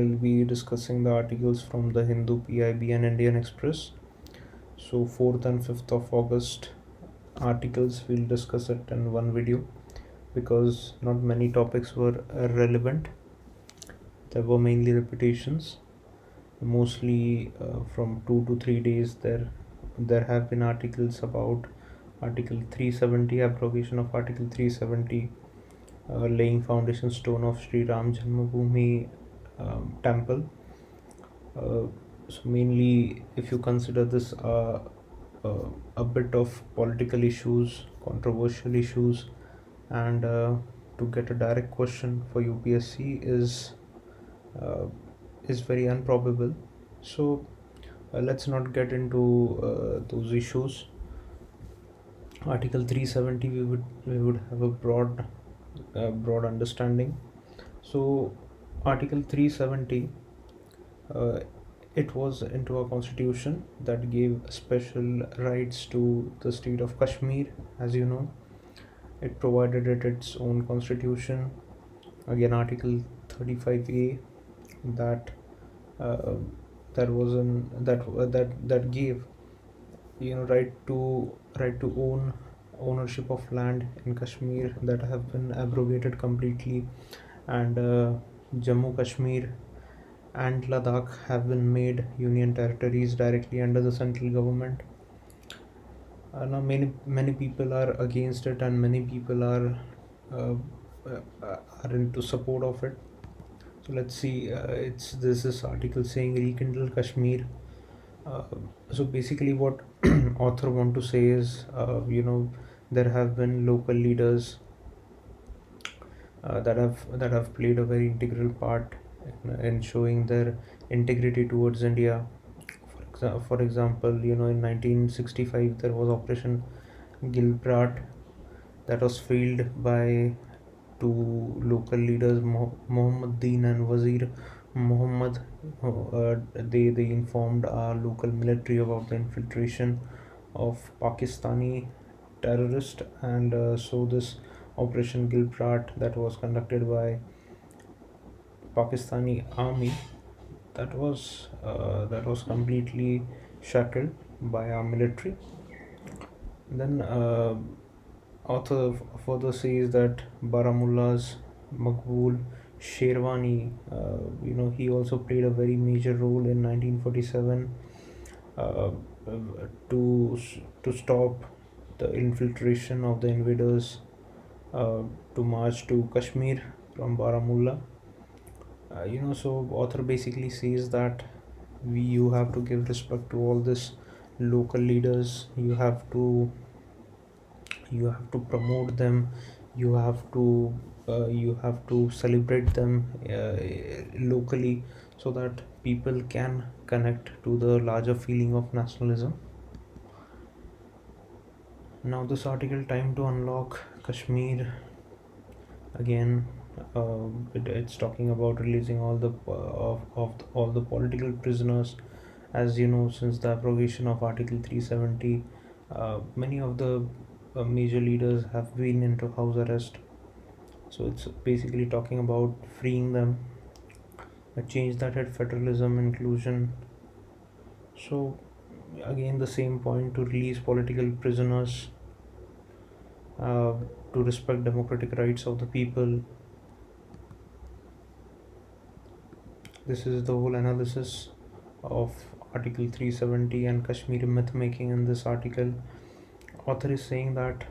We'll be discussing the articles from the Hindu, PIB, and Indian Express. So, 4th and 5th of August articles, we'll discuss it in one video because not many topics were relevant. There were mainly repetitions. Mostly from 2 to 3 days, there have been articles about Article 370, abrogation of Article 370, laying foundation stone of Sri Ram Janmabhoomi temple. So mainly, if you consider this a bit of political issues, controversial issues, and to get a direct question for UPSC uh, is very improbable. So let's not get into those issues. Article 370, we would have a broad understanding. So Article 370, uh, it was into a constitution that gave special rights to the state of Kashmir. As you know, it provided it its own constitution. Again, Article 35A, that uh, that was an that gave right to own ownership of land in Kashmir, that have been abrogated completely, and Jammu Kashmir and Ladakh have been made union territories directly under the central government. Now many people are against it, and many people uh, are into support of it. So let's see. It's This is article saying rekindle Kashmir. Uh, so basically, what author want to say is, there have been local leaders that have played a very integral part in showing their integrity towards India. For example, in 1965 there was Operation Gilbert that was failed by two local leaders, Muhammad Deen and Wazir Muhammad. They informed our local military about the infiltration of Pakistani terrorists, and so this Operation Gilbert that was conducted by Pakistani army, that was completely shackled by our military. Then author further says that Baramullah's Maqbool Sherwani, he also played a very major role in 1947 uh, to to stop the infiltration of the invaders uh, to march to Kashmir from Baramulla. So author basically says that you have to give respect to all this local leaders. You have to promote them. You have to celebrate them locally, so that people can connect to the larger feeling of nationalism. Now this article, time to unlock Kashmir, again, it's talking about releasing all the all the political prisoners. As you know, since the abrogation of Article 370, many of the major leaders have been into house arrest. So it's basically talking about freeing them, a change that had federalism, inclusion. So again, the same point, to release political prisoners, uh, to respect democratic rights of the people. This is the whole analysis of Article 370 and Kashmiri myth making in this article. Author is saying that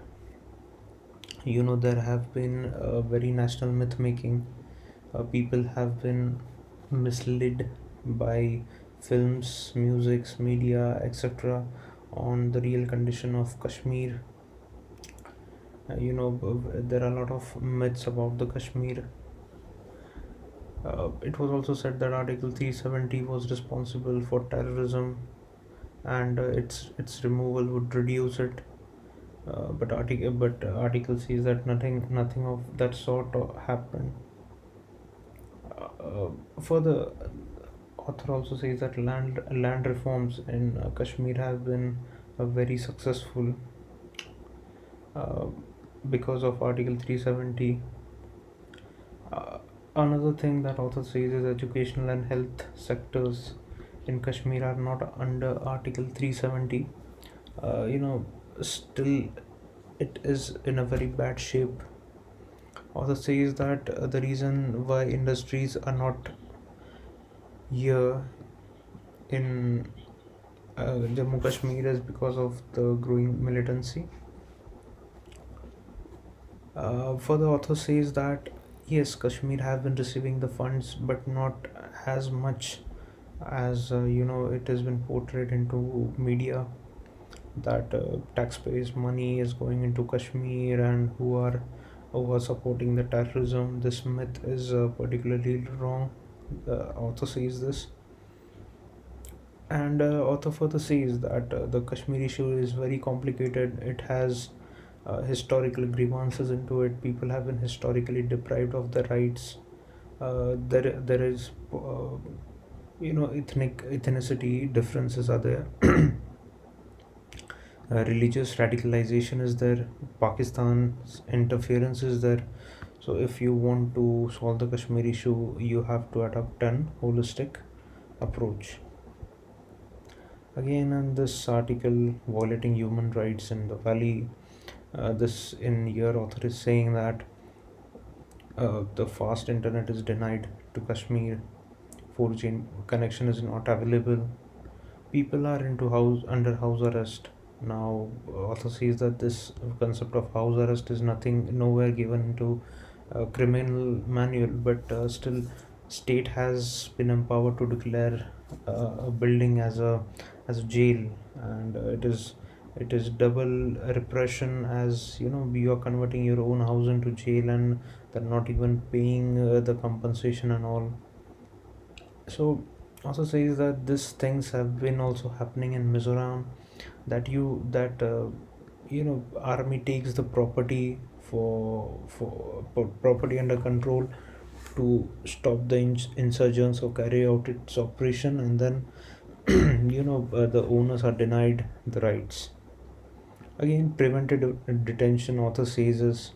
there have been very national myth making. People have been misled by films, musics, media, etc., on the real condition of Kashmir. There are a lot of myths about the Kashmir. It was also said that Article 370 was responsible for terrorism, and its removal would reduce it. Article says that nothing of that sort happened. Further, author also says that land reforms in Kashmir have been very successful uh, because of Article 370. Uh, Another thing that author says is educational and health sectors in Kashmir are not under Article 370. You know, still it is in a very bad shape. Author says that the reason why industries are not here in Jammu Kashmir is because of the growing militancy. Further, author says that yes, Kashmir have been receiving the funds, but not as much as it has been portrayed into media, that taxpayers' money is going into Kashmir and who are supporting the terrorism. This myth is particularly wrong. Author says this, and author further says that the Kashmir issue is very complicated. It has historical grievances into it. People have been historically deprived of their rights. There is ethnicity differences are there. Religious radicalization is there. Pakistan's interference is there. So if you want to solve the Kashmir issue, you have to adopt an holistic approach. Again, in this article, violating human rights in the valley, this in your author is saying that the fast internet is denied to Kashmir, 4G connection is not available, people are into house under house arrest. Now author says that this concept of house arrest is nothing nowhere given into criminal manual, but still state has been empowered to declare a building as a jail, and it is double repression, as you are converting your own house into jail, and they're not even paying the compensation and all. So also says that these things have been also happening in Mizoram, that army takes the property for property under control to stop the insurgents or carry out its operation, and then the owners are denied the rights. Again, preventive detention, author says, is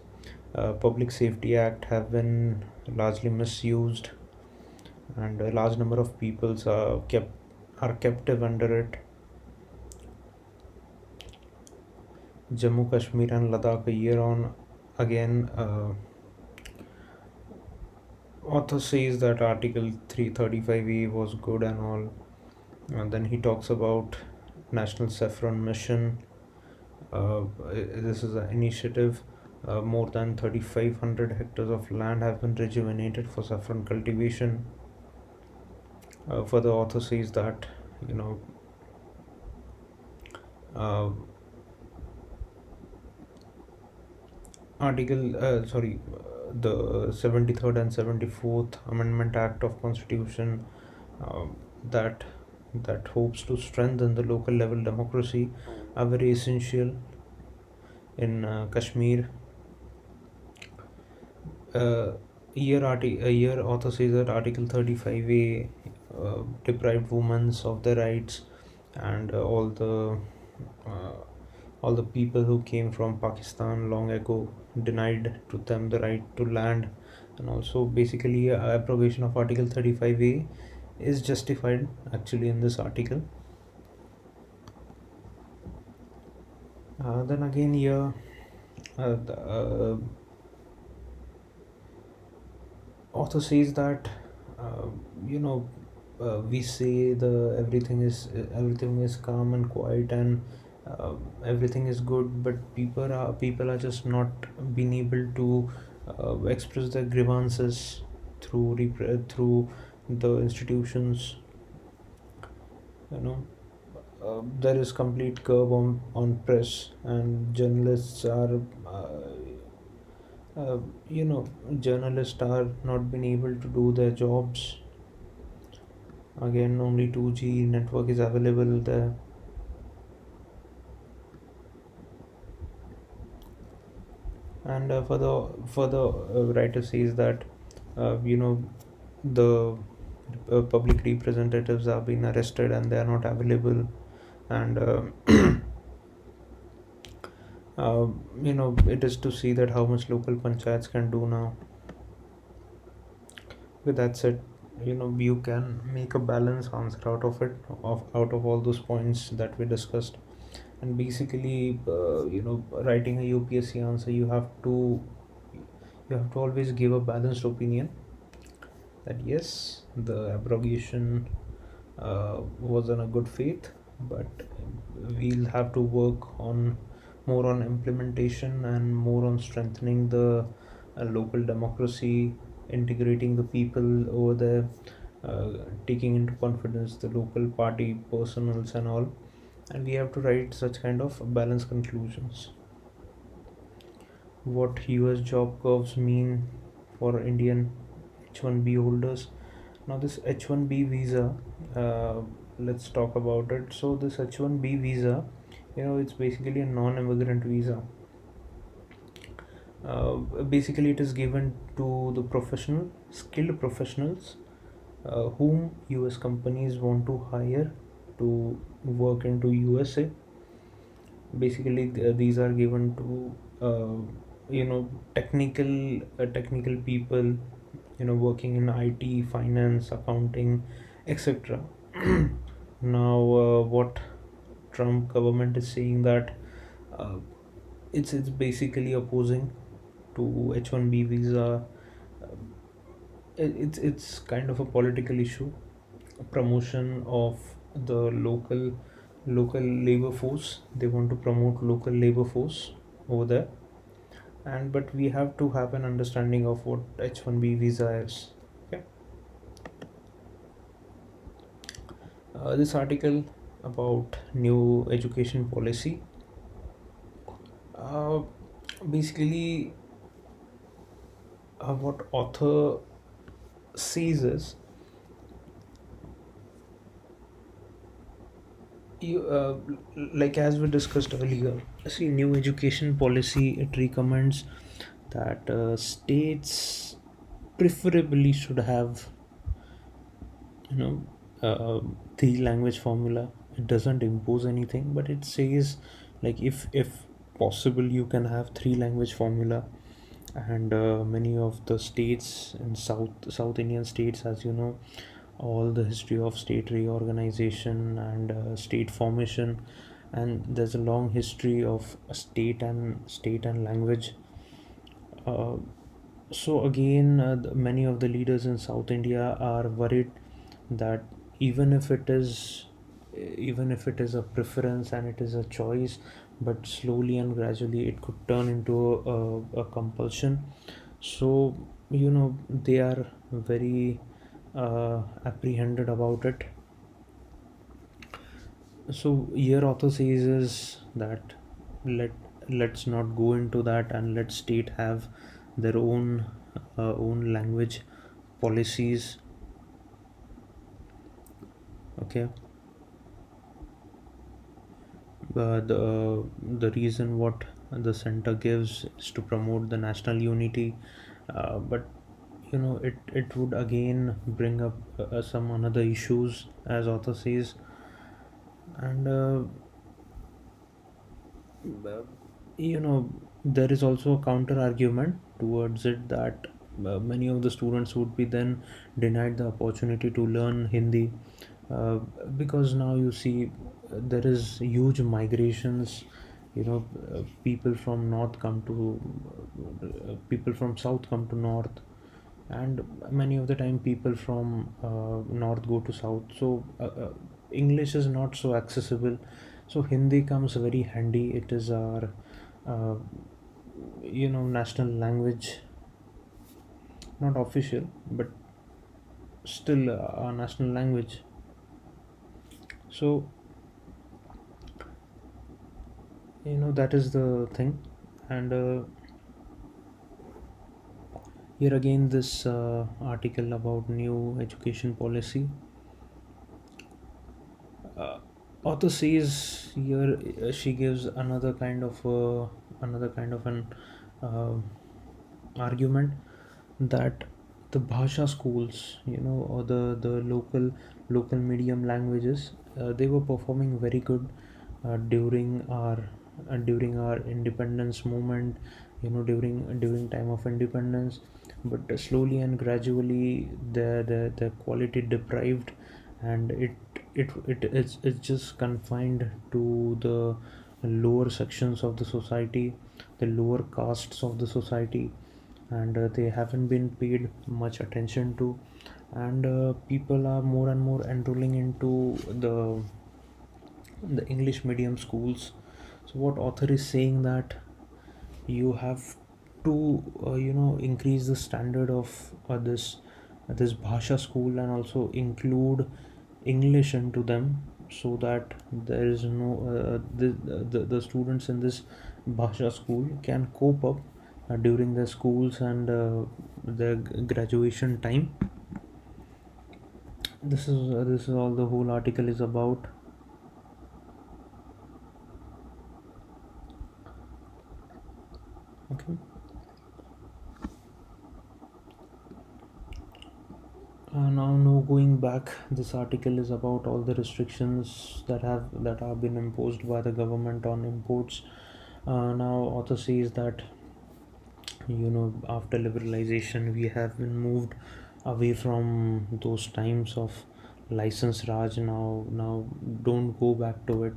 Public Safety Act have been largely misused, and a large number of peoples are captive under it. Jammu, Kashmir, and Ladakh a year on. Again, author says that Article 335A was good and all. And then he talks about National Saffron Mission. This is an initiative. More than 3,500 hectares of land have been rejuvenated for saffron cultivation. Further, author says that you know uh, the 73rd and 74th Amendment Act of Constitution, uh, that that hopes to strengthen the local level democracy, are very essential in Kashmir. Uh, a year author says that Article 35A deprived women of their rights, and uh, all the people who came from Pakistan long ago, denied to them the right to land. And also basically abrogation of Article 35A is justified actually in this article. Then again here, the author says that uh, you know we say the everything is calm and quiet, and uh, everything is good, but people are just not being able to express their grievances through the institutions. you know there is complete curb on press, and uh, you know journalists are not being able to do their jobs. Again, only 2G network is available there. And for the writer says that you know the public representatives have been arrested and they are not available, and it is to see that how much local panchayats can do now. With that said, you can make a balanced answer out of it, out of all those points that we discussed. And basically, writing a UPSC answer, you have to always give a balanced opinion that yes, the abrogation was on a good faith, but we'll have to work on more on implementation and more on strengthening the local democracy, integrating the people over there, taking into confidence the local party personals and all. And we have to write such kind of balanced conclusions. What US job curves mean for Indian H1B holders. Now, this H1B visa, let's talk about it. So, this H1B visa, it's basically a non immigrant visa. Basically, it is given to the skilled professionals whom US companies want to hire to work into USA. Basically, these are given to technical people, working in IT, finance, accounting, etc. Now, what Trump government is saying that uh, it's basically opposing to H1B visa. It's kind of a political issue, a promotion of the local labor force. They want to promote local labor force over there. And but we have to have an understanding of what H1B visa is. Okay. This article about new education policy, uh, basically, what author says is, like as we discussed earlier, see, new education policy, it recommends that states preferably should have, you know three language formula. It doesn't impose anything, but it says, like, if possible, you can have three language formula. And many of the states in South Indian states, as you know, all the history of state reorganization and state formation, and there's a long history of state and language. uh, so again, many of the leaders in South India are worried that even if it is even if it is a preference and it is a choice, but slowly and gradually it could turn into a compulsion. So they are very apprehended about it. So here author says is that let let's not go into that, and let state have their own language policies. Okay. The reason what the center gives is to promote the national unity, but it would again bring up some another issues, as author says. And uh, there is also a counter argument towards it, that many of the students would be then denied the opportunity to learn Hindi, uh, because now you see, there is huge migrations. People from north come to people from south come to north, and many of the time people from north go to south. So English is not so accessible, so Hindi comes very handy. It is our uh, national language, not official, but still our national language. So that is the thing. And here again, this article about new education policy, uh, author says here, she gives another kind of an uh, argument, that the bhasha schools, or the local medium languages, they were performing very good during our independence movement, during time of independence. but slowly and gradually the quality deprived, and it's just confined to the lower sections of the society, the lower castes of the society, and they haven't been paid much attention to, and people are more and more enrolling into the English medium schools. So what author is saying that you have to increase the standard of this bhasha school, and also include English into them, so that there is no the students in this bhasha school can cope up during their schools and the graduation time. This is all the whole article is about. Okay. Now going back, this article is about all the restrictions that have been imposed by the government on imports. Now author says that after liberalization we have been moved away from those times of license Raj. Now don't go back to it.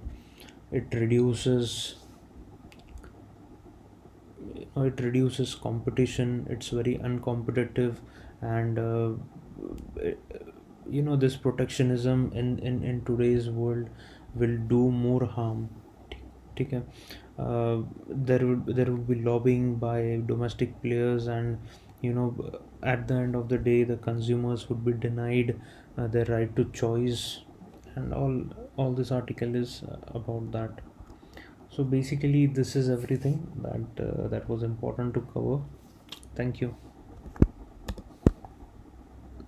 It reduces it reduces competition. It's very uncompetitive, and this protectionism in today's world will do more harm. Okay. There would be lobbying by domestic players, and at the end of the day the consumers would be denied their right to choice, and all this article is about that. So basically this is everything that was important to cover. Thank you.